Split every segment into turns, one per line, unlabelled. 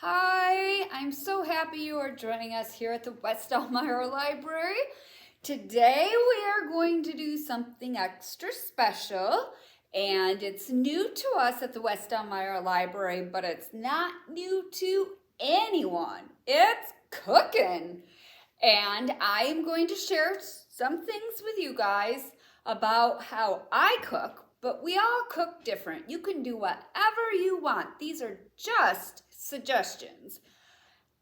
Hi, I'm so happy you are joining us here at the West Elmira Library. Today we are going to do something extra special, and it's new to us at the West Elmira Library, but it's not new to anyone. It's cooking. And I am going to share some things with you guys about how I cook, but we all cook different. You can do whatever you want. These are just suggestions.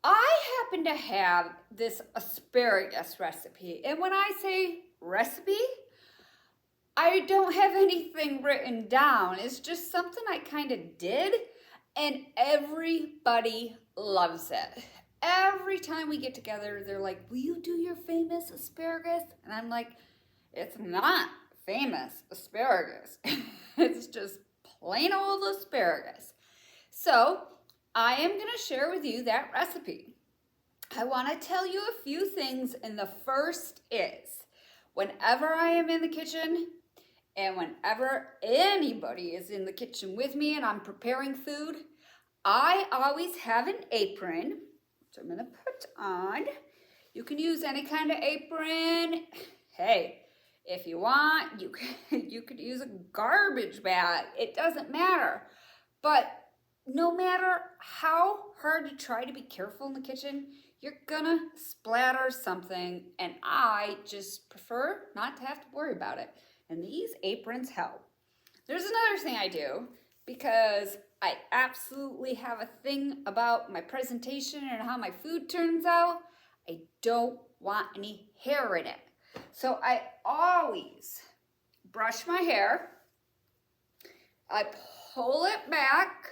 I happen to have this asparagus recipe, and when I say recipe, I don't have anything written down. It's just something I kind of did, and everybody loves it. Every time we get together, they're like, will you do your famous asparagus? And I'm like, it's not famous asparagus. It's just plain old asparagus. So I am going to share with you that recipe. I want to tell you a few things, and the first is, whenever I am in the kitchen, and whenever anybody is in the kitchen with me and I'm preparing food, I always have an apron, which I'm going to put on. You can use any kind of apron. Hey, if you want, you could use a garbage bag. It doesn't matter. But no matter how hard you try to be careful in the kitchen, you're gonna splatter something, and I just prefer not to have to worry about it. And these aprons help. There's another thing I do, because I absolutely have a thing about my presentation and how my food turns out. I don't want any hair in it. So I always brush my hair. I pull it back.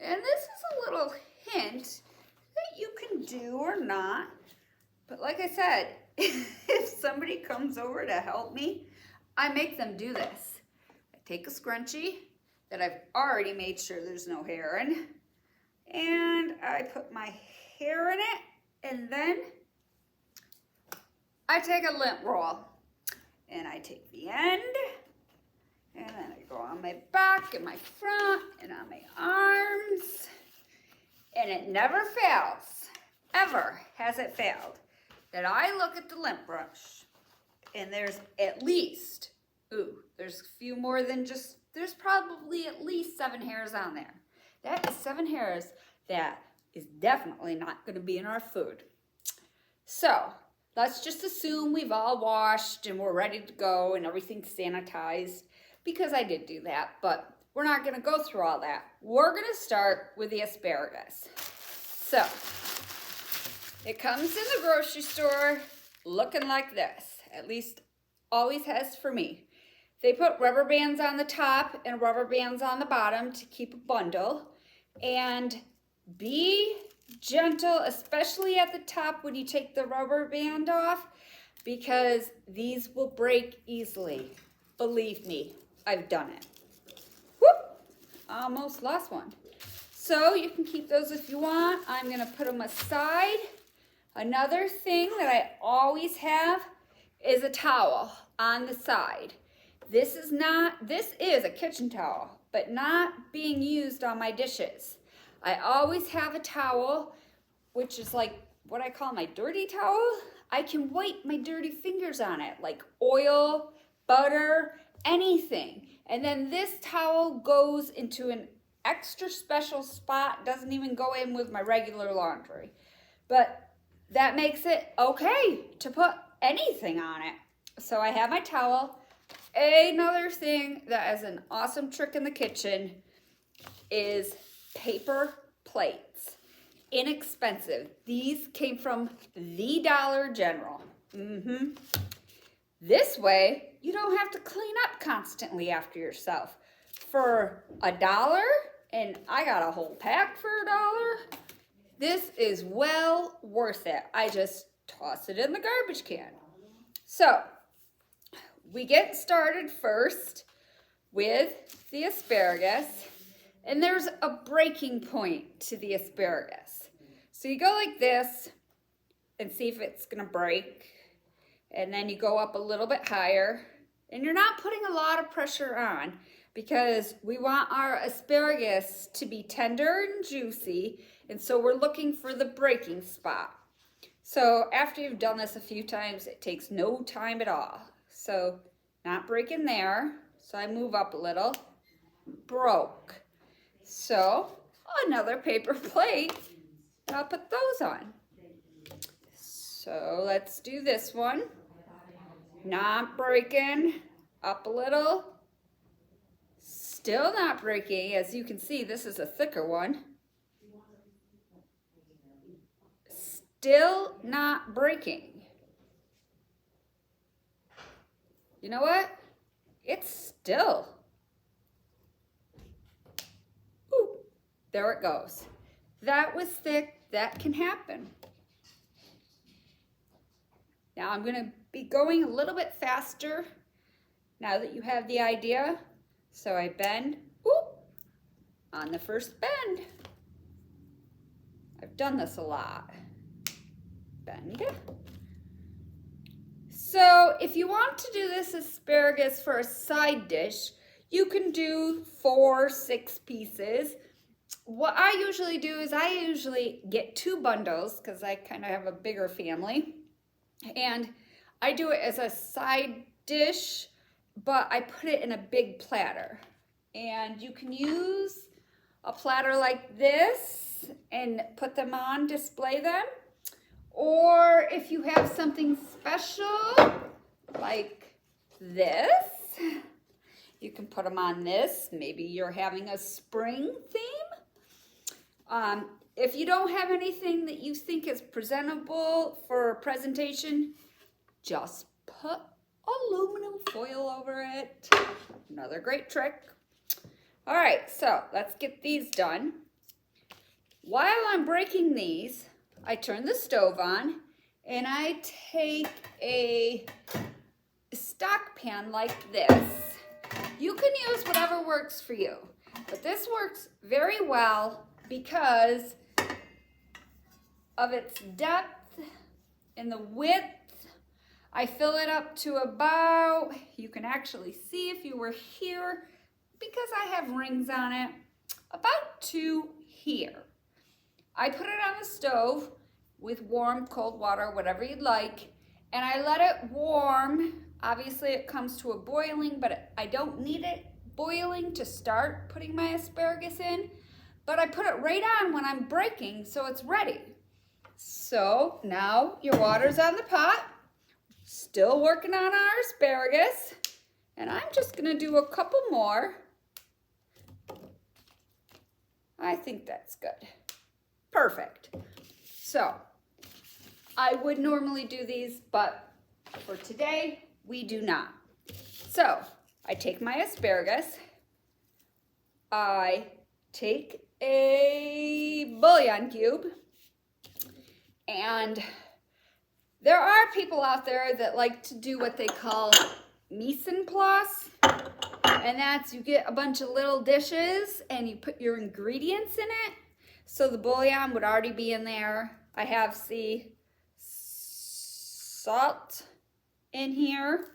And this is a little hint that you can do or not. But like I said, if somebody comes over to help me, I make them do this. I take a scrunchie that I've already made sure there's no hair in, and I put my hair in it, and then I take a lint roll, and I take the end, and then I go on my back and my front and on my arms. And it never fails, ever has it failed, that I look at the lint brush and there's at least, there's a few more than just, there's probably at least 7 hairs on there. That is 7 hairs that is definitely not going to be in our food. So let's just assume we've all washed and we're ready to go and everything's sanitized, because I did do that, but we're not going to go through all that. We're going to start with the asparagus. So it comes in the grocery store looking like this, at least always has for me. They put rubber bands on the top and rubber bands on the bottom to keep a bundle. And be gentle, especially at the top when you take the rubber band off, because these will break easily. Believe me, I've done it. Whoop! Almost lost one. So you can keep those if you want. I'm going to put them aside. Another thing that I always have is a towel on the side. This is a kitchen towel, but not being used on my dishes. I always have a towel, which is like what I call my dirty towel. I can wipe my dirty fingers on it, like oil, butter, anything. And then this towel goes into an extra special spot, doesn't even go in with my regular laundry. But that makes it okay to put anything on it. So I have my towel. Another thing that is an awesome trick in the kitchen is paper plates. Inexpensive. These came from the Dollar General. This way, you don't have to clean up constantly after yourself. For $1, and I got a whole pack for $1, this is well worth it. I just toss it in the garbage can. So, we get started first with the asparagus, and there's a breaking point to the asparagus. So you go like this and see if it's gonna break. And then you go up a little bit higher, and you're not putting a lot of pressure on, because we want our asparagus to be tender and juicy, and so we're looking for the breaking spot. So after you've done this a few times, it takes no time at all. So not breaking there, so I move up a little, broke. So another paper plate, I'll put those on. So let's do this one. Not breaking, up a little, still not breaking. As you can see, this is a thicker one. Still not breaking. You know what? It's still. Ooh, there it goes. That was thick. That can happen. Now I'm going to be going a little bit faster now that you have the idea. So I bend, ooh, on the first bend. I've done this a lot. Bend. So if you want to do this asparagus for a side dish, you can do 4, 6 pieces. What I usually do is I usually get 2 bundles because I kind of have a bigger family. And I do it as a side dish, but I put it in a big platter. And you can use a platter like this and put them on, display them. Or if you have something special like this, you can put them on this. Maybe you're having a spring theme. If you don't have anything that you think is presentable for presentation, just put aluminum foil over it. Another great trick. All right, so let's get these done. While I'm breaking these, I turn the stove on and I take a stock pan like this. You can use whatever works for you, but this works very well because of its depth and the width. I fill it up to about, you can actually see if you were here, because I have rings on it, about 2 here. I put it on the stove with warm, cold water, whatever you'd like, and I let it warm. Obviously it comes to a boiling, but I don't need it boiling to start putting my asparagus in, but I put it right on when I'm breaking so it's ready. So now your water's on the pot, still working on our asparagus, and I'm just gonna do a couple more. I think that's good. Perfect. So I would normally do these, but for today, we do not. So I take my asparagus, I take a bouillon cube, and there are people out there that like to do what they call mise en place, and that's you get a bunch of little dishes and you put your ingredients in it. So the bouillon would already be in there. I have, see, salt in here.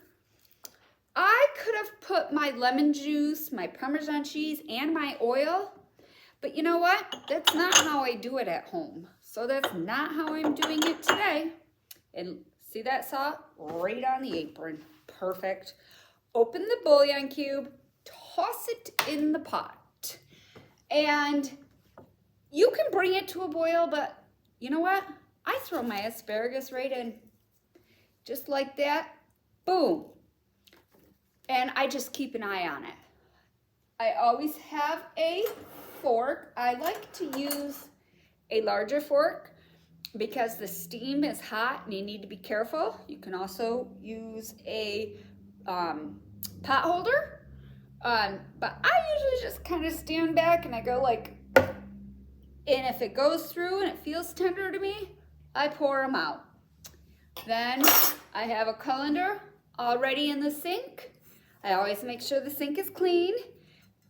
I could have put my lemon juice, my Parmesan cheese, and my oil, but you know what? That's not how I do it at home. So that's not how I'm doing it today. And see that salt? Right on the apron. Perfect. Open the bouillon cube, toss it in the pot. And you can bring it to a boil, but you know what? I throw my asparagus right in. Just like that. Boom. And I just keep an eye on it. I always have a fork. I like to use a larger fork because the steam is hot and you need to be careful. You can also use a pot holder. But I usually just kind of stand back and I go like, and if it goes through and it feels tender to me, I pour them out. Then I have a colander already in the sink. I always make sure the sink is clean.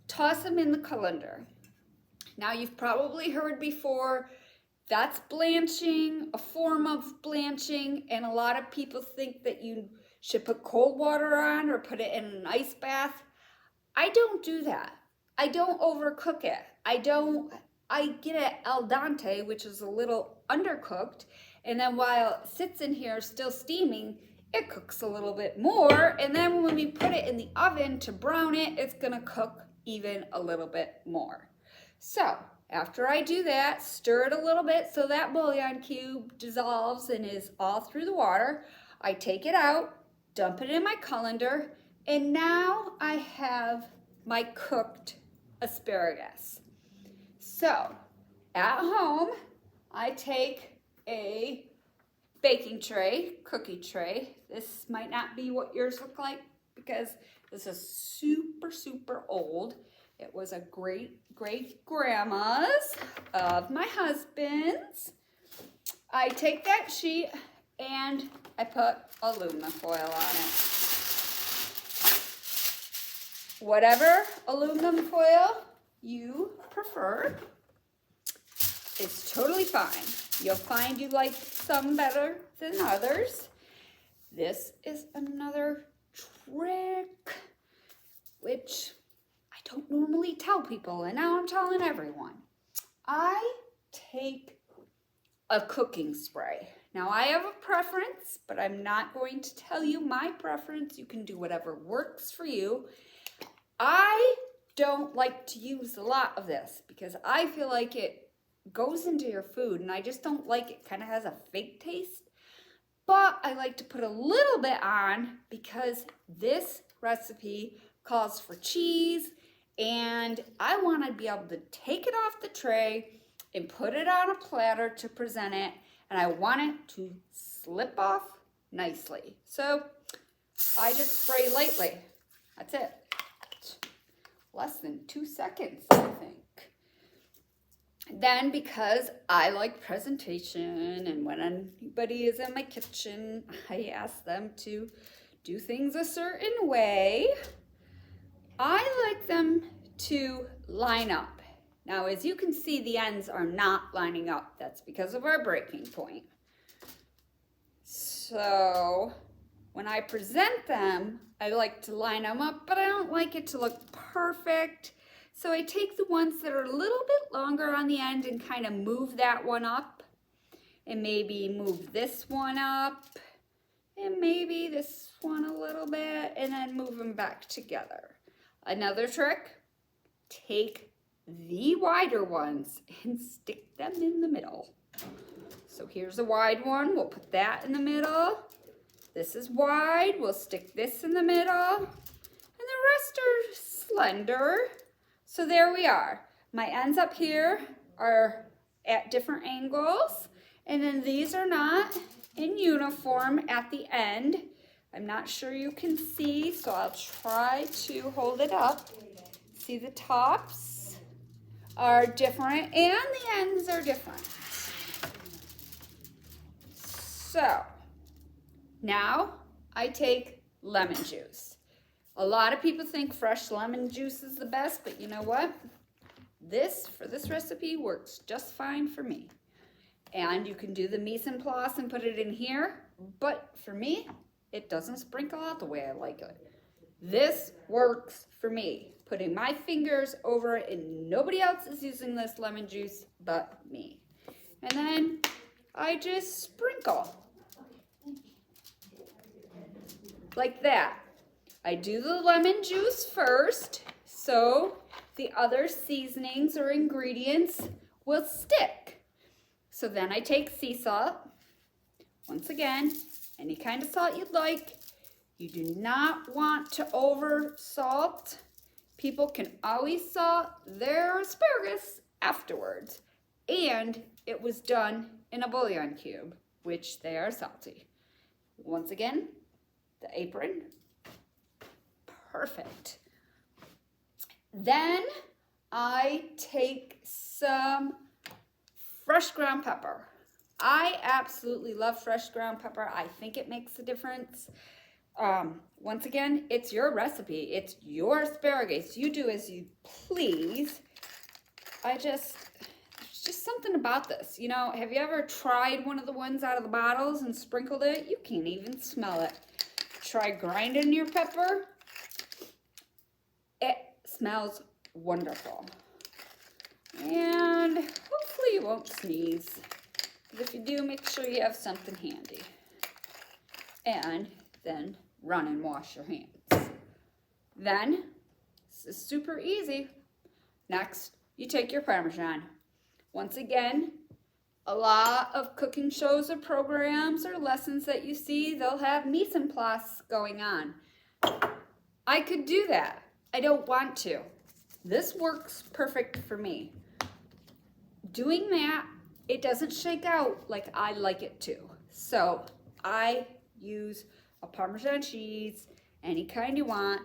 Toss them in the colander. Now you've probably heard before, that's blanching, a form of blanching, and a lot of people think that you should put cold water on or put it in an ice bath. I don't do that. I don't overcook it. I get it al dente, which is a little undercooked, and then while it sits in here still steaming, it cooks a little bit more, and then when we put it in the oven to brown it, it's gonna cook even a little bit more. So after I do that, stir it a little bit so that bouillon cube dissolves and is all through the water. I take it out, dump it in my colander, and now I have my cooked asparagus. So at home, I take a baking tray, cookie tray. This might not be what yours look like because this is super, super old. It was a great-great-grandma's of my husband's. I take that sheet and I put aluminum foil on it. Whatever aluminum foil you prefer is totally fine. You'll find you like some better than others. This is another trick, which I don't normally tell people, and now I'm telling everyone. I take a cooking spray. Now I have a preference, but I'm not going to tell you my preference. You can do whatever works for you. I don't like to use a lot of this because I feel like it goes into your food and I just don't like it. Kind of has a fake taste. But I like to put a little bit on because this recipe calls for cheese and I want to be able to take it off the tray and put it on a platter to present it, and I want it to slip off nicely. So I just spray lightly. That's it. Less than 2 seconds, I think. Then, because I like presentation and when anybody is in my kitchen, I ask them to do things a certain way. I like them to line up. Now, as you can see, the ends are not lining up. That's because of our breaking point. So when I present them, I like to line them up, but I don't like it to look perfect. So I take the ones that are a little bit longer on the end and kind of move that one up, and maybe move this one up, and maybe this one a little bit, and then move them back together. Another trick, take the wider ones and stick them in the middle. So here's a wide one, we'll put that in the middle. This is wide, we'll stick this in the middle, and the rest are slender. So there we are. My ends up here are at different angles, and then these are not in uniform at the end. I'm not sure you can see, so I'll try to hold it up. See, the tops are different and the ends are different. So now I take lemon juice. A lot of people think fresh lemon juice is the best, but you know what? This, for this recipe, works just fine for me. And you can do the mise en place and put it in here, but for me, it doesn't sprinkle out the way I like it. This works for me. Putting my fingers over it, and nobody else is using this lemon juice but me. And then I just sprinkle. Like that. I do the lemon juice first, so the other seasonings or ingredients will stick. So then I take sea salt. Once again, any kind of salt you'd like. You do not want to over salt. People can always salt their asparagus afterwards. And it was done in a bouillon cube, which they are salty. Once again, the apron. Perfect. Then I take some fresh ground pepper. I absolutely love fresh ground pepper. I think it makes a difference. Once again, it's your recipe. It's your asparagus. You do as you please. There's just something about this. You know, have you ever tried one of the ones out of the bottles and sprinkled it? You can't even smell it. Try grinding your pepper. smells wonderful. And hopefully you won't sneeze. But if you do, make sure you have something handy. And then run and wash your hands. Then, this is super easy. Next, you take your Parmesan. Once again, a lot of cooking shows or programs or lessons that you see, they'll have mise en place going on. I could do that. I don't want to. This works perfect for me. Doing that, it doesn't shake out like I like it to. So I use a Parmesan cheese, any kind you want,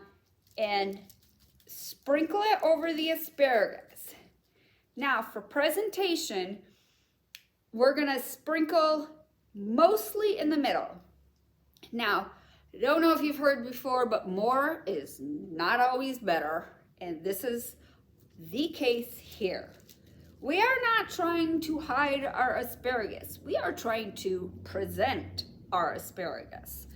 and sprinkle it over the asparagus. Now for presentation, we're gonna sprinkle mostly in the middle. Now, I don't know if you've heard before, but more is not always better, and this is the case here. We are not trying to hide our asparagus. We are trying to present our asparagus.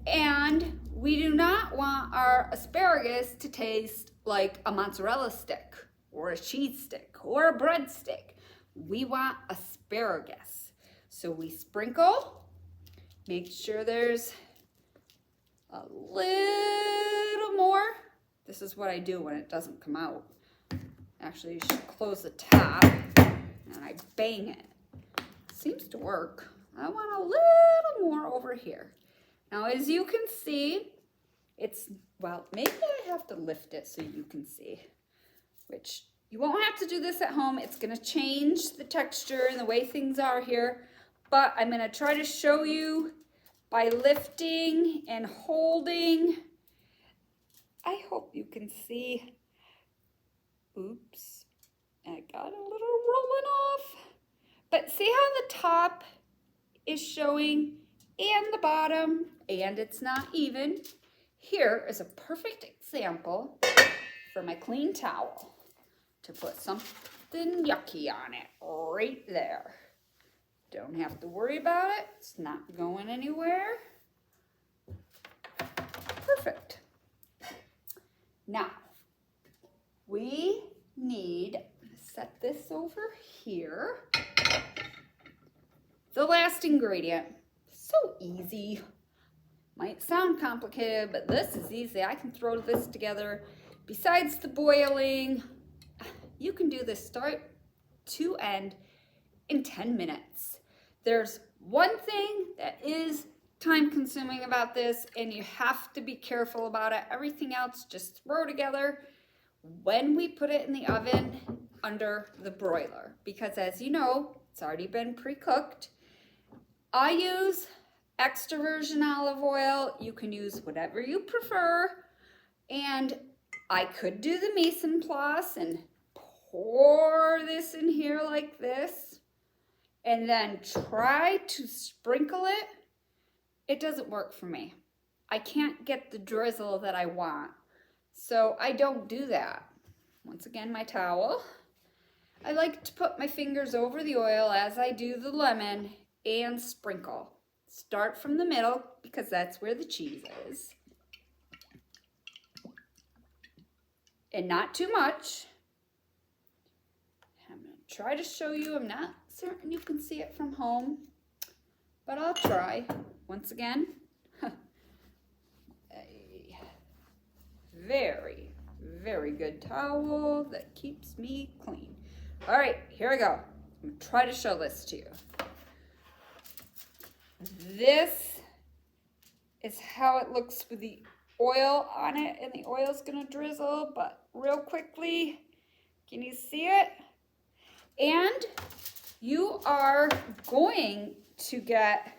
And we do not want our asparagus to taste like a mozzarella stick or a cheese stick or a bread stick. We want asparagus. So we sprinkle, make sure there's a little more. This is what I do when it doesn't come out. Actually, you should close the top and I bang it. Seems to work. I want a little more over here. Now, as you can see, it's, well, maybe I have to lift it so you can see, which you won't have to do this at home. It's gonna change the texture and the way things are here, but I'm gonna try to show you by lifting and holding. I hope you can see. Oops, I got a little rolling off. But see how the top is showing and the bottom, and it's not even. Here is a perfect example for my clean towel to put something yucky on it right there. Don't have to worry about it. It's not going anywhere. Perfect. Now, we need, I'm gonna set this over here. The last ingredient, so easy. Might sound complicated, but this is easy. I can throw this together. Besides the boiling, you can do this start to end in 10 minutes. There's one thing that is time consuming about this, and you have to be careful about it. Everything else just throw together when we put it in the oven under the broiler, because as you know, it's already been pre-cooked. I use extra virgin olive oil. You can use whatever you prefer, and I could do the mise en place and pour this in here like this and then try to sprinkle it. It doesn't work for me. I can't get the drizzle that I want, so I don't do that. Once again, my towel. I like to put my fingers over the oil as I do the lemon and sprinkle. Start from the middle because that's where the cheese is. And not too much. I'm going to try to show you. I'm not certain you can see it from home, but I'll try. Once again, a very, very good towel that keeps me clean. All right, here we go. I'm going to try to show this to you. This is how it looks with the oil on it, and the oil's gonna drizzle, but real quickly, can you see it? And you are going to get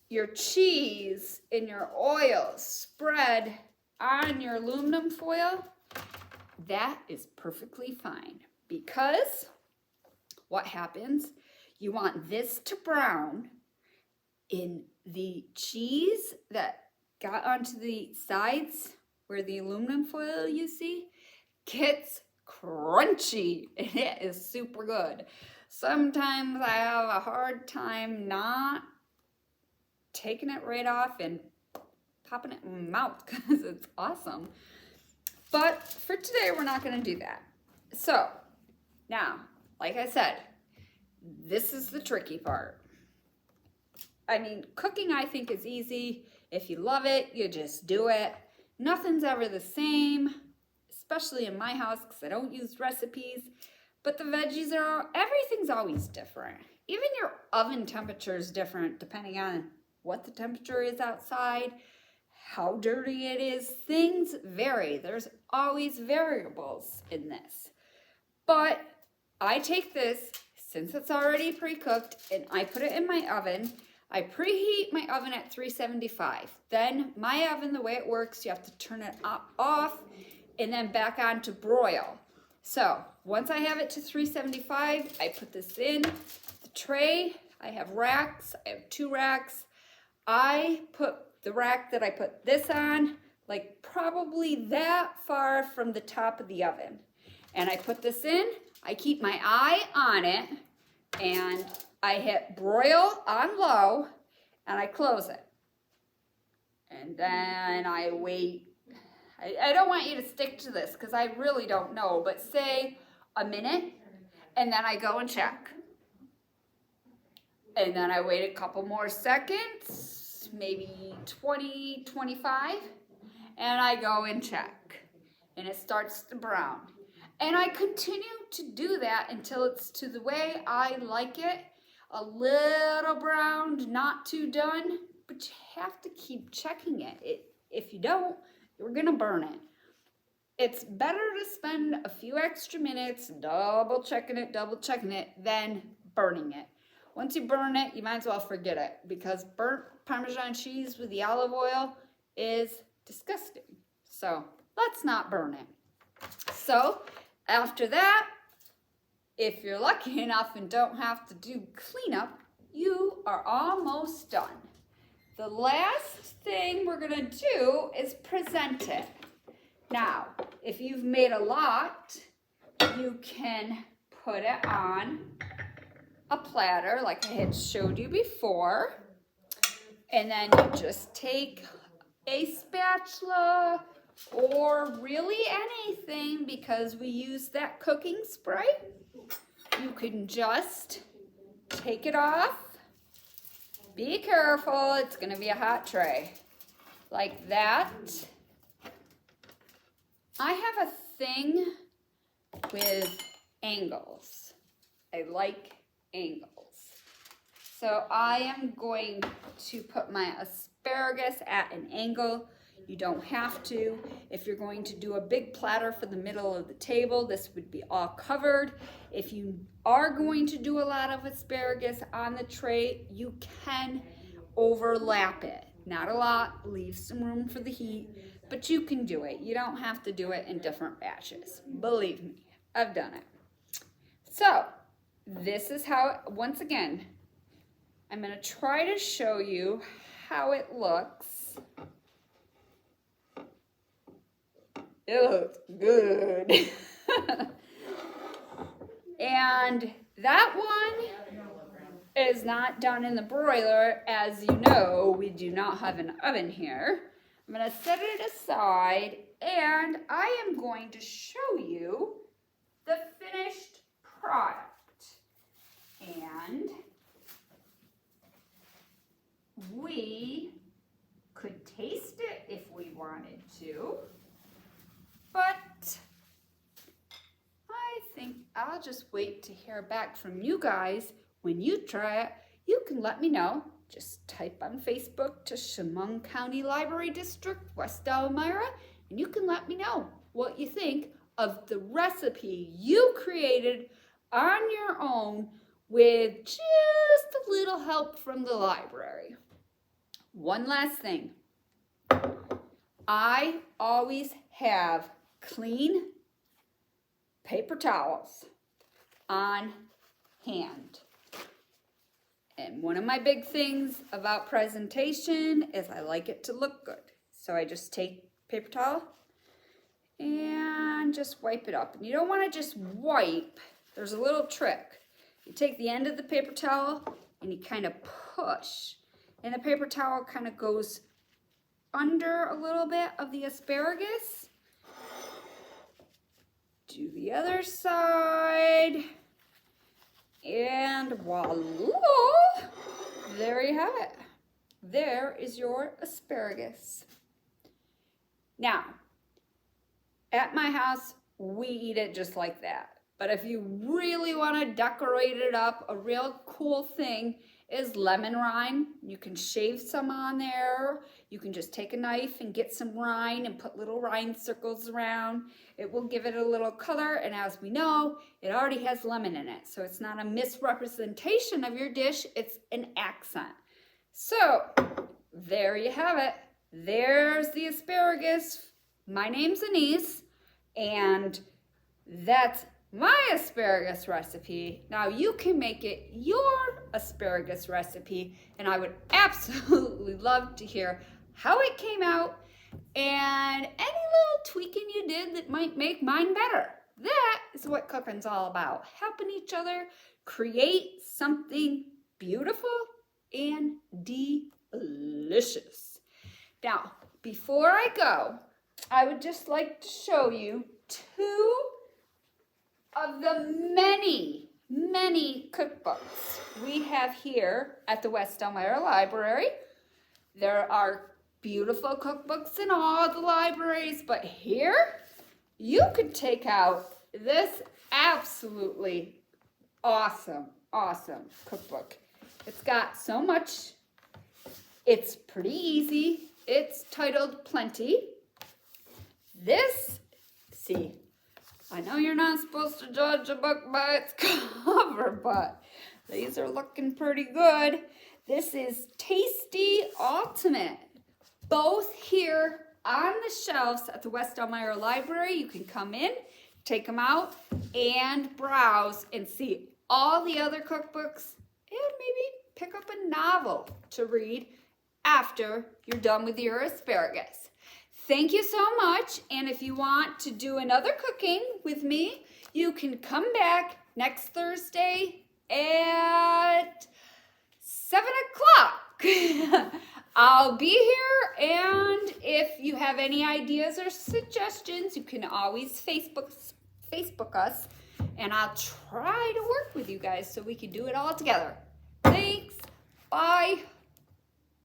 your cheese and your oil spread on your aluminum foil. That is perfectly fine, because what happens, you want this to brown in the cheese that got onto the sides where the aluminum foil you see gets crunchy, and it is super good. Sometimes I have a hard time not taking it right off and popping it in my mouth because it's awesome. But for today, we're not going to do that. So now, like I said, this is the tricky part. I mean, cooking I think is easy. If you love it, you just do it. Nothing's ever the same, especially in my house because I don't use recipes. But the veggies everything's always different. Even your oven temperature is different depending on what the temperature is outside, how dirty it is. Things vary. There's always variables in this. But I take this, since it's already pre-cooked, and I put it in my oven. I preheat my oven at 375. Then my oven, the way it works, you have to turn it off and then back on to broil. So once I have it to 375, I put this in the tray. I have racks. I have 2 racks. I put the rack that I put this on, like probably that far from the top of the oven. And I put this in. I keep my eye on it, and I hit broil on low, and I close it. And then I wait. I don't want you to stick to this because I really don't know, but say a minute, and then I go and check. And then I wait a couple more seconds, maybe 20, 25, and I go and check. And it starts to brown. And I continue to do that until it's to the way I like it. A little browned, not too done, but you have to keep checking it. If you don't, you're gonna burn it. It's better to spend a few extra minutes double checking it, than burning it. Once you burn it, you might as well forget it because burnt Parmesan cheese with the olive oil is disgusting. So let's not burn it. So after that, if you're lucky enough and don't have to do cleanup, you are almost done. The last thing we're gonna do is present it. Now, if you've made a lot, you can put it on a platter like I had showed you before. And then you just take a spatula or really anything because we use that cooking spray. You can just take it off. Be careful, it's gonna be a hot tray. Like that. I have a thing with angles. I like angles. So I am going to put my asparagus at an angle. You don't have to. If you're going to do a big platter for the middle of the table, this would be all covered. If you are going to do a lot of asparagus on the tray, you can overlap it. Not a lot, leave some room for the heat, but you can do it. You don't have to do it in different batches. Believe me, I've done it. So this is how, once again, I'm gonna try to show you how it looks. It looks good. And that one is not done in the broiler. As you know, we do not have an oven here. I'm gonna set it aside and I am going to show you the finished product. And we could taste it if we wanted to, but I think I'll just wait to hear back from you guys. When you try it, you can let me know. Just type on Facebook to Chemung County Library District, West Elmira, and you can let me know what you think of the recipe you created on your own with just a little help from the library. One last thing. I always have clean paper towels on hand. And one of my big things about presentation is I like it to look good. So I just take paper towel and just wipe it up. And you don't want to just wipe. There's a little trick. You take the end of the paper towel and you kind of push. And the paper towel kind of goes under a little bit of the asparagus. Do the other side. And voila! There you have it. There is your asparagus. Now, at my house, we eat it just like that. But if you really want to decorate it up, a real cool thing is lemon rind. You can shave some on there. You can just take a knife and get some rind and put little rind circles around. It will give it a little color, and as we know, it already has lemon in it. So it's not a misrepresentation of your dish, it's an accent. So there you have it. There's the asparagus. My name's Ahnece, and that's my asparagus recipe. Now you can make it your asparagus recipe, and I would absolutely love to hear how it came out and any little tweaking you did that might make mine better. That is what cooking's all about, helping each other create something beautiful and delicious. Now, before I go, I would just like to show you two of the many, many cookbooks we have here at the West Elmira Library. There are beautiful cookbooks in all the libraries, but here you could take out this absolutely awesome cookbook. It's got so much. It's pretty easy. It's titled Plenty. This, see, I know you're not supposed to judge a book by its cover, but these are looking pretty good. This is Tasty Ultimate. Both here on the shelves at the West Elmira Library. You can come in, take them out, and browse and see all the other cookbooks, and maybe pick up a novel to read after you're done with your asparagus. Thank you so much, and if you want to do another cooking with me, you can come back next Thursday at 7 o'clock. I'll be here, and if you have any ideas or suggestions, you can always Facebook us, and I'll try to work with you guys so we can do it all together. Thanks. Bye.